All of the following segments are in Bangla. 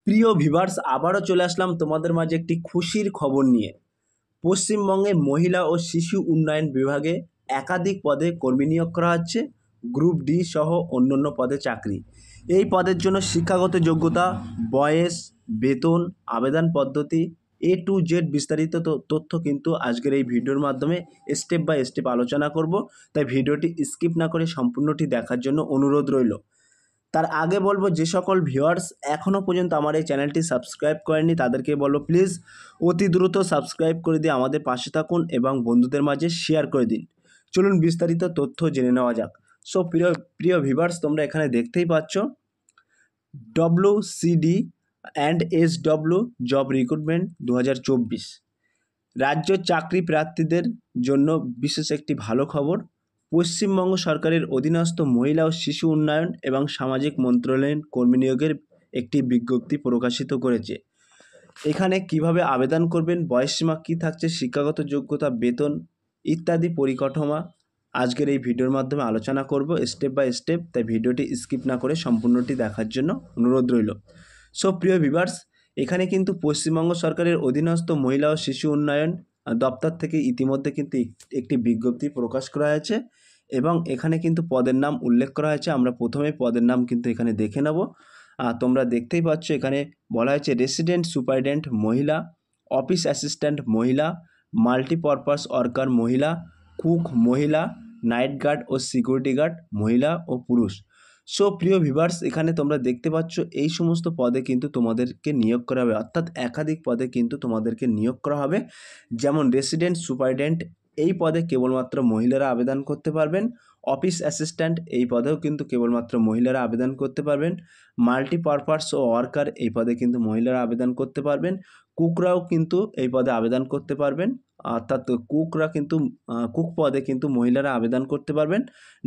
প্রিয় ভিউয়ার্স, আবারও চলে আসলাম তোমাদের মাঝে একটি খুশির খবর নিয়ে। পশ্চিমবঙ্গে মহিলা ও শিশু উন্নয়ন বিভাগে একাধিক পদে কর্মী নিয়োগ করা হচ্ছে। গ্রুপ ডি সহ অন্যান্য পদে চাকরি। এই পদের জন্য শিক্ষাগত যোগ্যতা, বয়স, বেতন, আবেদন পদ্ধতি A to Z বিস্তারিত তথ্য কিন্তু আজকের এই ভিডিওর মাধ্যমে স্টেপ বাই স্টেপ আলোচনা করব। তাই ভিডিওটি স্কিপ না করে সম্পূর্ণটি দেখার জন্য অনুরোধ রইল। তার আগে বলবো, যে সকল ভিউয়ার্স এখনও পর্যন্ত আমার এই চ্যানেলটি সাবস্ক্রাইব করেননি তাদেরকে বলবো প্লিজ অতি দ্রুত সাবস্ক্রাইব করে দিয়ে আমাদের পাশে থাকুন এবং বন্ধুদের মাঝে শেয়ার করে দিন। চলুন বিস্তারিত তথ্য জেনে নেওয়া যাক। সো প্রিয় ভিউয়ার্স, তোমরা এখানে দেখতেই পাচ্ছ WCD and SW job recruitment 2024 রাজ্য চাকরি প্রার্থীদের জন্য বিশেষ একটি ভালো খবর। পশ্চিমবঙ্গ সরকারের অধীনস্থ মহিলা ও শিশু উন্নয়ন এবং সামাজিক মন্ত্রণালয়ের কর্মী নিয়োগের একটি বিজ্ঞপ্তি প্রকাশিত করেছে। এখানে কিভাবে আবেদন করবেন, বয়সসীমা কী থাকছে, শিক্ষাগত যোগ্যতা, বেতন ইত্যাদি পরিকাঠামো আজকের এই ভিডিওর মাধ্যমে আলোচনা করব স্টেপ বাই স্টেপ। তাই ভিডিওটি স্কিপ না করে সম্পূর্ণটি দেখার জন্য অনুরোধ রইল। সো প্রিয় ভিউয়ার্স, এখানে কিন্তু পশ্চিমবঙ্গ সরকারের অধীনস্থ মহিলা ও শিশু উন্নয়ন দপ্তর থেকে ইতিমধ্যে কিন্তু একটি বিজ্ঞপ্তি প্রকাশ করা হয়েছে এবং এখানে কিন্তু পদের নাম উল্লেখ করা হয়েছে। আমরা প্রথমে পদের নাম কিন্তু এখানে দেখে নেব। তোমরা দেখতেই পাচ্ছ এখানে বলা হয়েছে রেসিডেন্ট সুপারিনটেন্ডেন্ট মহিলা, অফিস অ্যাসিস্ট্যান্ট মহিলা, মাল্টিপারপাস ওয়ার্কার মহিলা, কুক মহিলা, নাইট গার্ড ও সিকিউরিটি গার্ড মহিলা ও পুরুষ। সো প্রিয় ভিউয়ার্স, এখানে তোমরা দেখতে পাচ্ছ এই সমস্ত পদে কিন্তু তোমাদেরকে নিয়োগ করা হবে, অর্থাৎ একাধিক পদে কিন্তু তোমাদেরকে নিয়োগ করা হবে। যেমন রেসিডেন্ট সুপারিনটেন্ডেন্ট, এই পদে কেবলমাত্র মহিলারা আবেদন করতে পারবেন। অফিস অ্যাসিস্ট্যান্ট, এই পদেও কিন্তু কেবলমাত্র মহিলারা আবেদন করতে পারবেন। মাল্টিপারপাস ও ওয়ার্কার, এই পদে কিন্তু মহিলারা আবেদন করতে পারবেন। কুকরাও কিন্তু এই পদে আবেদন করতে পারবেন, অর্থাৎ কুক পদে কিন্তু মহিলারা আবেদন করতে পারবেন।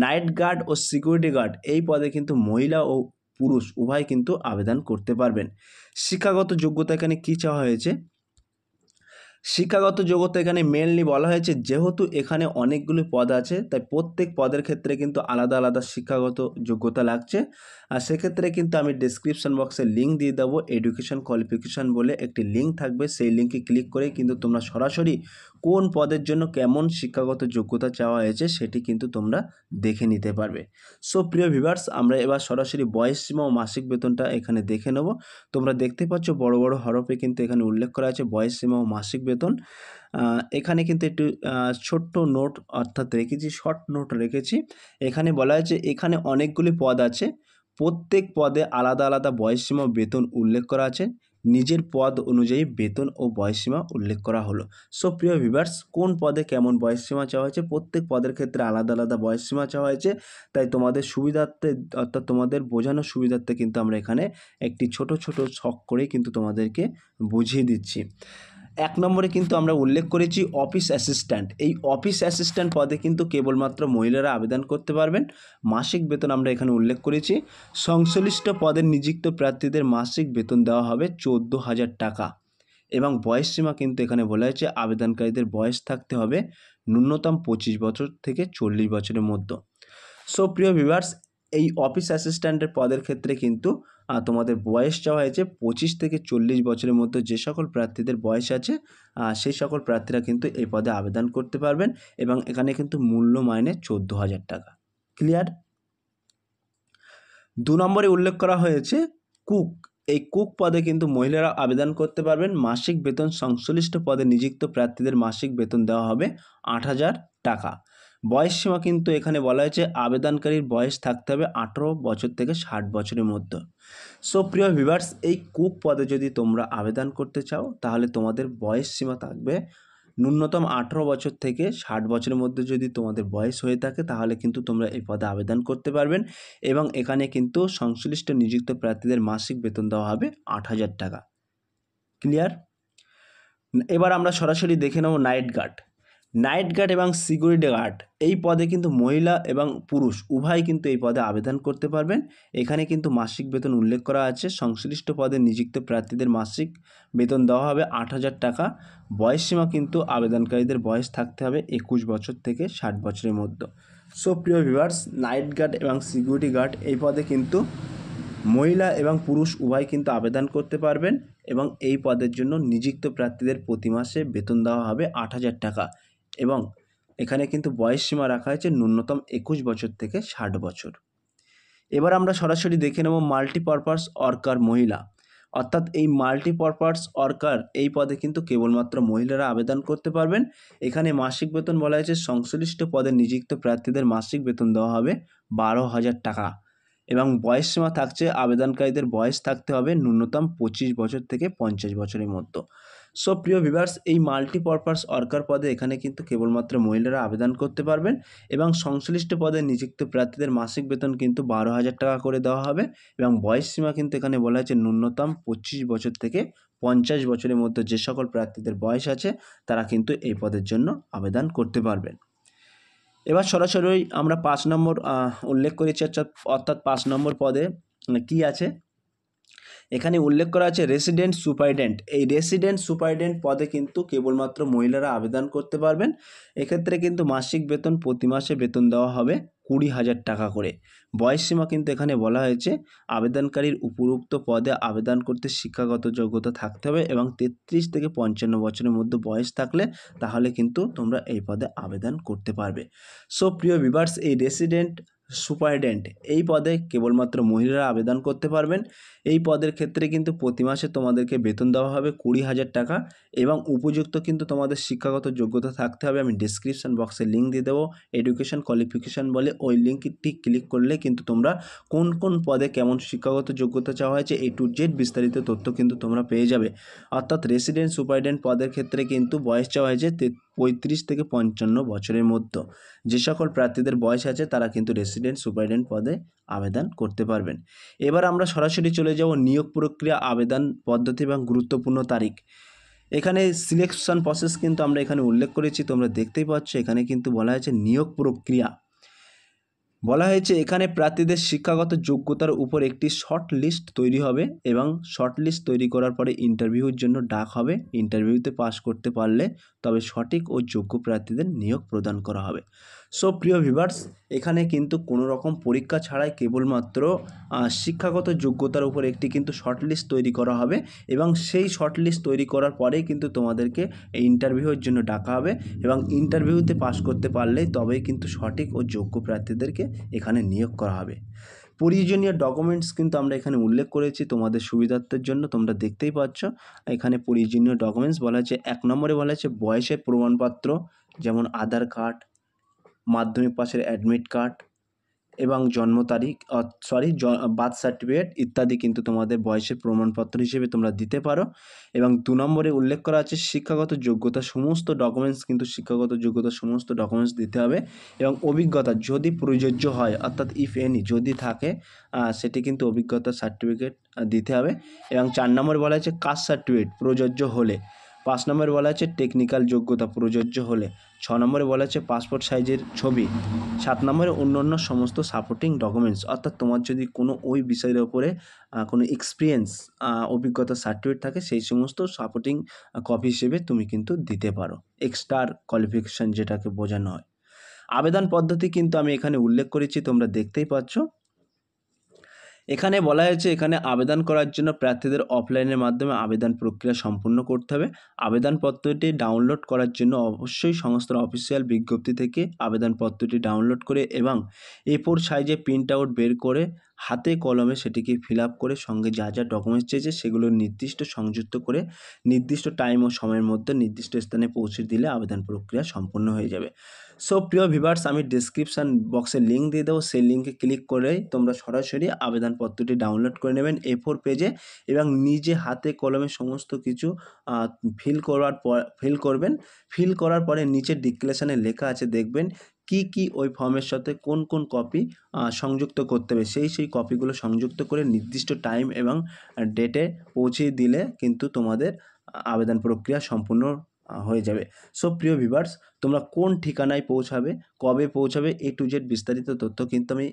নাইট গার্ড ও সিকিউরিটি গার্ড, এই পদে কিন্তু মহিলা ও পুরুষ উভয় কিন্তু আবেদন করতে পারবেন। শিক্ষাগত যোগ্যতা এখানে কী চাওয়া হয়েছে? শিক্ষাগত যোগ্যতা এখানে মেনলি বলা হয়েছে, যেহেতু এখানে অনেকগুলো পদ আছে তাই প্রত্যেক পদের ক্ষেত্রে কিন্তু আলাদা আলাদা শিক্ষাগত যোগ্যতা লাগছে। আর সেক্ষেত্রে কিন্তু আমি ডেসক্রিপশন বক্সে লিঙ্ক দিয়ে দেবো, এডুকেশন কোয়ালিফিকেশান বলে একটি লিঙ্ক থাকবে। সেই লিঙ্কে ক্লিক করে কিন্তু তোমরা সরাসরি কোন পদের জন্য কেমন শিক্ষাগত যোগ্যতা চাওয়া হয়েছে সেটি কিন্তু তোমরা দেখে নিতে পারবে। সো প্রিয় ভিউয়ার্স, আমরা এবার সরাসরি বয়সসীমা ও মাসিক বেতনটা এখানে দেখে নেব। তোমরা দেখতে পাচ্ছ বড় বড় হরফে কিন্তু এখানে উল্লেখ করা আছে বয়সসীমা ও মাসিক বেতন। এখানে কিন্তু একটু ছোট্ট নোট অর্থাৎ রেখেছি, শর্ট নোট রেখেছি। এখানে বলা হয়েছে এখানে অনেকগুলি পদ আছে, প্রত্যেক পদে আলাদা আলাদা বয়সসীমা বেতন উল্লেখ করা আছে। নিজের পদ অনুযায়ী বেতন ও বয়সসীমা উল্লেখ করা হলো। সো প্রিয় ভিউয়ার্স, কোন পদে কেমন বয়সসীমা চাওয়া হয়েছে, প্রত্যেক পদের ক্ষেত্রে আলাদা আলাদা বয়সসীমা চাওয়া হয়েছে। তাই তোমাদের সুবিধার্থে অর্থাৎ তোমাদের বোঝানোর সুবিধার্থে কিন্তু আমরা এখানে একটি ছোট ছোট ছক করেই কিন্তু তোমাদেরকে বুঝিয়ে দিচ্ছি। 1 নম্বরে কিন্তু আমরা উল্লেখ করেছি অফিস অ্যাসিস্ট্যান্ট। এই অফিস অ্যাসিস্ট্যান্ট পদে কিন্তু কেবলমাত্র মহিলারা আবেদন করতে পারবেন। মাসিক বেতন আমরা এখানে উল্লেখ করেছি। সংশ্লিষ্ট পদের নিযুক্ত প্রার্থীদের মাসিক বেতন দেওয়া হবে 14,000 টাকা এবং বয়সসীমা কিন্তু এখানে বলা হয়েছে আবেদনকারীদের বয়স থাকতে হবে ন্যূনতম 25 বছর থেকে 40 বছরের মধ্যে। সো প্রিয় ভিউয়ার্স, এই অফিস অ্যাসিস্ট্যান্টের পদের ক্ষেত্রে কিন্তু তোমাদের বয়স চাওয়া হয়েছে 25 থেকে 40 বছরের মধ্যে। যে সকল প্রার্থীদের বয়স আছে সেই সকল প্রার্থীরা কিন্তু এই পদে আবেদন করতে পারবেন এবং এখানে কিন্তু মূল্য মাইনে 14,000 টাকা। ক্লিয়ার? 2 নম্বরে উল্লেখ করা হয়েছে কুক। এই কুক পদে কিন্তু মহিলারা আবেদন করতে পারবেন। মাসিক বেতন সংশ্লিষ্ট পদে নিযুক্ত প্রার্থীদের মাসিক বেতন দেওয়া হবে 8,000 টাকা। বয়সসীমা কিন্তু এখানে বলা হয়েছে আবেদনকারীর বয়স থাকতে হবে 18 বছর থেকে 60 বছরের মধ্যে। সো প্রিয় ভিউয়ার্স, এই কুক পদে যদি তোমরা আবেদন করতে চাও তাহলে তোমাদের বয়সসীমা থাকবে ন্যূনতম 18 বছর থেকে 60 বছরের মধ্যে। যদি তোমাদের বয়স হয়ে থাকে তাহলে কিন্তু তোমরা এই পদে আবেদন করতে পারবেন এবং এখানে কিন্তু সংশ্লিষ্ট নিযুক্ত প্রার্থীদের মাসিক বেতন দেওয়া হবে 8,000 টাকা। ক্লিয়ার? এবার আমরা সরাসরি দেখে নেব নাইট গার্ড। নাইট গার্ড এবং সিকিউরিটি গার্ড, এই পদে কিন্তু মহিলা এবং পুরুষ উভয় কিন্তু এই পদে আবেদন করতে পারবেন। এখানে কিন্তু মাসিক বেতন উল্লেখ করা আছে। সংশ্লিষ্ট পদে নিযুক্ত প্রার্থীদের মাসিক বেতন দেওয়া হবে 8,000 টাকা। বয়সসীমা কিন্তু আবেদনকারীদের বয়স থাকতে হবে 21 বছর থেকে 60 বছরের মধ্যে। সো প্রিয় ভিউয়ার্স, নাইট গার্ড এবং সিকিউরিটি গার্ড এই পদে কিন্তু মহিলা এবং পুরুষ উভয় কিন্তু আবেদন করতে পারবেন এবং এই পদের জন্য নিযুক্ত প্রার্থীদের প্রতি মাসে বেতন দেওয়া হবে 8,000 টাকা এবং এখানে কিন্তু বয়স সীমা রাখা হয়েছে ন্যূনতম 21 বছর থেকে 60 বছর। এবার আমরা সরাসরি দেখে নেব মাল্টিপারপাস ওয়ার্কার মহিলা, অর্থাৎ এই মাল্টিপারপাস ওয়ার্কার এই পদে কিন্তু কেবলমাত্র মহিলারা আবেদন করতে পারবেন। এখানে মাসিক বেতন বলা হয়েছে সংশ্লিষ্ট পদে নিযুক্ত প্রার্থীদের মাসিক বেতন দেওয়া হবে 12,000 টাকা এবং বয়স সীমা থাকছে আবেদনকারীদের বয়স থাকতে হবে ন্যূনতম 25 বছর থেকে 50 বছরের মধ্যে। সো প্রিয় ভিউয়ার্স, এই মাল্টিপারপাস ওয়ার্কার পদে এখানে কিন্তু কেবলমাত্র মহিলারা আবেদন করতে পারবেন এবং সংশ্লিষ্ট পদে নিযুক্ত প্রার্থীদের মাসিক বেতন কিন্তু 12,000 টাকা করে দেওয়া হবে এবং বয়স সীমা কিন্তু এখানে বলা হয়েছে ন্যূনতম 25 বছর থেকে 50 বছরের মধ্যে যে সকল প্রার্থীদের বয়স আছে তারা কিন্তু এই পদের জন্য আবেদন করতে পারবেন। এবার সরাসরি আমরা 5 নম্বর উল্লেখ করেছি, অর্থাৎ 5 নম্বর পদে কি আছে এখানে উল্লেখ করা আছে রেসিডেন্ট সুপারিনটেন্ডেন্ট। এই রেসিডেন্ট সুপারিনটেন্ডেন্ট পদে কিন্তু কেবলমাত্র মহিলারা আবেদন করতে পারবেন। এক্ষেত্রে কিন্তু মাসিক বেতন প্রতি মাসে বেতন দেওয়া হবে 20,000 টাকা করে। বয়স সীমা কিন্তু এখানে বলা হয়েছে আবেদনকারীর উপরোক্ত পদে আবেদন করতে শিক্ষাগত যোগ্যতা থাকতে হবে এবং 33 থেকে 55 বছরের মধ্যে বয়স থাকলে তাহলে কিন্তু তোমরা এই পদে আবেদন করতে পারবে। সো প্রিয় ভিউয়ার্স, এই রেসিডেন্ট সুপারিনটেন্ডেন্ট এই পদে কেবলমাত্র মহিলারা আবেদন করতে পারবেন। এই পদের ক্ষেত্রে কিন্তু প্রতি মাসে তোমাদেরকে বেতন দেওয়া হবে 20,000 টাকা এবং উপযুক্ত কিন্তু তোমাদের শিক্ষাগত যোগ্যতা থাকতে হবে। আমি ডিসক্রিপশন বক্সে লিঙ্ক দিয়ে দেবো, এডুকেশন কোয়ালিফিকেশান বলে, ওই লিঙ্কটি ক্লিক করলে কিন্তু তোমরা কোন কোন পদে কেমন শিক্ষাগত যোগ্যতা চাওয়া হয়েছে A to Z বিস্তারিত তথ্য কিন্তু তোমরা পেয়ে যাবে। অর্থাৎ রেসিডেন্ট সুপারিনটেন্ডেন্ট পদের ক্ষেত্রে কিন্তু বয়স চাওয়া হয়েছে 35 থেকে 55 বছরের মধ্যে। যে সকল প্রার্থীদের বয়স আছে তারা কিন্তু রেসিডেন্ট সুপারিনটেন্ডেন্ট পদে আবেদন করতে পারবেন। এবার আমরা সরাসরি চলে যাব নিয়োগ প্রক্রিয়া, আবেদন পদ্ধতি এবং গুরুত্বপূর্ণ তারিখ। এখানে সিলেকশন প্রসেস কিন্তু আমরা এখানে উল্লেখ করেছি, তোমরা দেখতেই পাচ্ছ। এখানে কিন্তু বলা হয়েছে নিয়োগ প্রক্রিয়া, বলা হয়েছে এখানে প্রার্থীদের শিক্ষাগত যোগ্যতার উপর একটি শর্ট লিস্ট তৈরি হবে এবং শর্ট লিস্ট তৈরি করার পরে ইন্টারভিউর জন্য ডাক হবে। ইন্টারভিউতে পাস করতে পারলে তবে সঠিক ও যোগ্য প্রার্থীদের নিয়োগ প্রদান করা হবে। সো প্রিয় ভিউয়ার্স, এখানে কিন্তু কোনো রকম পরীক্ষা ছাড়াই কেবলমাত্র শিক্ষাগত যোগ্যতার উপর একটি কিন্তু শর্ট লিস্ট তৈরি করা হবে এবং সেই শর্ট লিস্ট তৈরি করার পরেই কিন্তু তোমাদেরকে এই ইন্টারভিউর জন্য ডাকা হবে এবং ইন্টারভিউতে পাস করতে পারলেই তবেই কিন্তু সঠিক ও যোগ্য প্রার্থীদেরকে এখানে নিয়োগ করা হবে। প্রয়োজনীয় ডকুমেন্টস কিন্তু আমরা এখানে উল্লেখ করেছি তোমাদের সুবিধার্থের জন্য, তোমরা দেখতেই পাচ্ছ। এখানে প্রয়োজনীয় ডকুমেন্টস বলা হয়েছে, 1 নম্বরে বলা হয়েছে বয়সের প্রমাণপত্র, যেমন আধার কার্ড, মাধ্যমিক পাশের অ্যাডমিট কার্ড এবং জন্ম তারিখ বার্থ সার্টিফিকেট ইত্যাদি কিন্তু তোমাদের বয়সের প্রমাণপত্র হিসেবে তোমরা দিতে পারো। এবং 2 নম্বরে উল্লেখ করা আছে শিক্ষাগত যোগ্যতা, সমস্ত ডকুমেন্টস কিন্তু শিক্ষাগত যোগ্যতা সমস্ত ডকুমেন্টস দিতে হবে এবং অভিজ্ঞতা যদি প্রযোজ্য হয়, অর্থাৎ ইফ এনি যদি থাকে সেটি কিন্তু অভিজ্ঞতা সার্টিফিকেট দিতে হবে। এবং 4 নম্বরে বলা আছে কাস্ট সার্টিফিকেট প্রযোজ্য হলে। 5 নম্বরে বলা আছে টেকনিক্যাল যোগ্যতা প্রযোজ্য হলে। 6 নম্বরে বলা আছে পাসপোর্ট সাইজের ছবি। 7 নম্বরে অন্যান্য সমস্ত সাপোর্টিং ডকুমেন্টস, অর্থাৎ তোমার যদি কোনো ওই বিষয়ের ওপরে কোনো এক্সপিরিয়েন্স অভিজ্ঞতা সার্টিফিকেট থাকে সেই সমস্ত সাপোর্টিং কপি হিসেবে তুমি কিন্তু দিতে পারো, এক্সট্রা কোয়ালিফিকেশান যেটাকে বোঝানো হয়। আবেদন পদ্ধতি কিন্তু আমি এখানে উল্লেখ করেছি, তোমরা দেখতেই পাচ্ছ। এখানে বলা হয়েছে এখানে আবেদন করার জন্য প্রার্থীদের অফলাইনের মাধ্যমে আবেদন প্রক্রিয়া সম্পূর্ণ করতে হবে। আবেদনপত্রটি ডাউনলোড করার জন্য অবশ্যই সংস্থার অফিসিয়াল বিজ্ঞপ্তি থেকে আবেদনপত্রটি ডাউনলোড করে এবং A4 সাইজে প্রিন্ট আউট বের করে হাতে কলমে সেটিকে ফিল আপ করে সঙ্গে যা যা ডকুমেন্টস চেয়েছে সেগুলো নির্দিষ্ট সংযুক্ত করে নির্দিষ্ট টাইম ও সময়ের মধ্যে নির্দিষ্ট স্থানে পৌঁছে দিলে আবেদন প্রক্রিয়া সম্পূর্ণ হয়ে যাবে। সো প্রিয় ভিউয়ার্স, আমি ডেসক্রিপশান বক্সে লিঙ্ক দিয়ে দেবো, সেই লিঙ্কে ক্লিক করেই তোমরা সরাসরি আবেদনপত্রটি ডাউনলোড করে নেবেন A4 পেজে এবং নিজে হাতে কলমে সমস্ত কিছু ফিল করার পরে নিচে ডিক্লারেশনে লেখা আছে, দেখবেন কি ওই ফর্মের সাথে কোন কোন কপি সংযুক্ত করতে হবে, সেই কপিগুলো সংযুক্ত করে নির্দিষ্ট টাইম এবং ডেটে পৌঁছে দিলে কিন্তু তোমাদের আবেদন প্রক্রিয়া সম্পূর্ণ হয়ে যাবে। সো প্রিয় ভিউয়ার্স, তোমরা কোন ঠিকানায় পৌঁছাবে, কবে পৌঁছাবে A to Z বিস্তারিত তথ্য কিন্তু আমি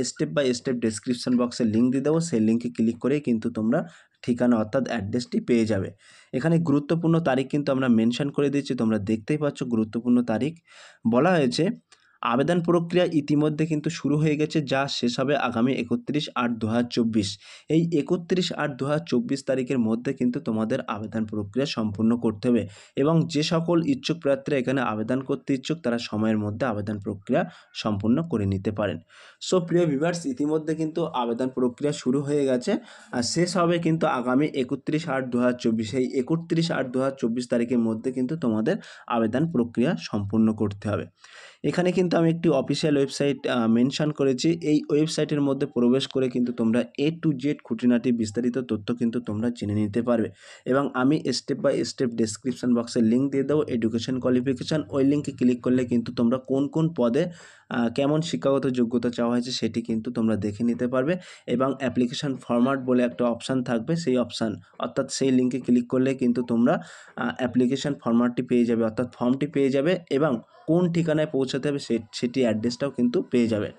স্টেপ বাই স্টেপ ডেসক্রিপশন বক্সে লিঙ্ক দিয়ে দেবো, সেই লিঙ্কে ক্লিক করেই কিন্তু তোমরা ঠিকানা অর্থাৎ অ্যাড্রেসটি পেয়ে যাবে। এখানে গুরুত্বপূর্ণ তারিখ কিন্তু আমরা মেনশন করে দিচ্ছি, তোমরা দেখতেই পাচ্ছ। গুরুত্বপূর্ণ তারিখ বলা হয়েছে আবেদন প্রক্রিয়া ইতিমধ্যে কিন্তু শুরু হয়ে গেছে, যা শেষ হবে আগামী 31/8/2024। এই 31/8/2024 তারিখের মধ্যে কিন্তু তোমাদের আবেদন প্রক্রিয়া সম্পূর্ণ করতে হবে এবং যে সকল ইচ্ছুক প্রার্থীরা এখানে আবেদন করতে ইচ্ছুক তারা সময়ের মধ্যে আবেদন প্রক্রিয়া সম্পূর্ণ করে নিতে পারেন। সো প্রিয় ভিউয়ার্স, ইতিমধ্যে কিন্তু আবেদন প্রক্রিয়া শুরু হয়ে গেছে আর শেষ হবে কিন্তু আগামী 31/8/2024। এই 31/8/2024 তারিখের মধ্যে কিন্তু তোমাদের আবেদন প্রক্রিয়া সম্পূর্ণ করতে হবে। এখানে কিন্তু আমি একটি অফিসিয়াল ওয়েবসাইট মেনশন করেছি। এই ওয়েবসাইটের মধ্যে প্রবেশ করে কিন্তু তোমরা A to Z খুঁটিনাটি বিস্তারিত তথ্য কিন্তু তোমরা জেনে নিতে পারবে এবং আমি স্টেপ বাই স্টেপ ডেসক্রিপশন বক্সে লিঙ্ক দিয়ে দেবো এডুকেশন কোয়ালিফিকেশান। ওই লিঙ্কে ক্লিক করলে কিন্তু তোমরা কোন কোন পদে কেমন শিক্ষাগত যোগ্যতা চাওয়া হয়েছে সেটি কিন্তু তোমরা দেখে নিতে পারবে এবং অ্যাপ্লিকেশান ফরম্যাট বলে একটা অপশান থাকবে, সেই অপশান অর্থাৎ সেই লিঙ্কে ক্লিক করলে কিন্তু তোমরা অ্যাপ্লিকেশান ফরম্যাটটি পেয়ে যাবে, অর্থাৎ ফর্মটি পেয়ে যাবে এবং কোন ঠিকানায় পৌঁছাতে হবে সেটি অ্যাড্রেসটাও কিন্তু পেয়ে যাবে।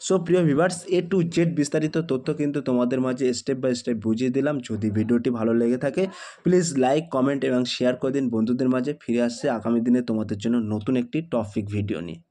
সো প্রিয় ভিউয়ার্স, A to Z বিস্তারিত তথ্য কিন্তু তোমাদের মাঝে স্টেপ বাই স্টেপ বুঝিয়ে দিলাম। যদি ভিডিওটি ভালো লেগে থাকে প্লিজ লাইক, কমেন্ট এবং শেয়ার করে দিন বন্ধুদের মাঝে। ফিরে আসছে আগামী দিনে তোমাদের জন্য নতুন একটি টপিক ভিডিও নিয়ে।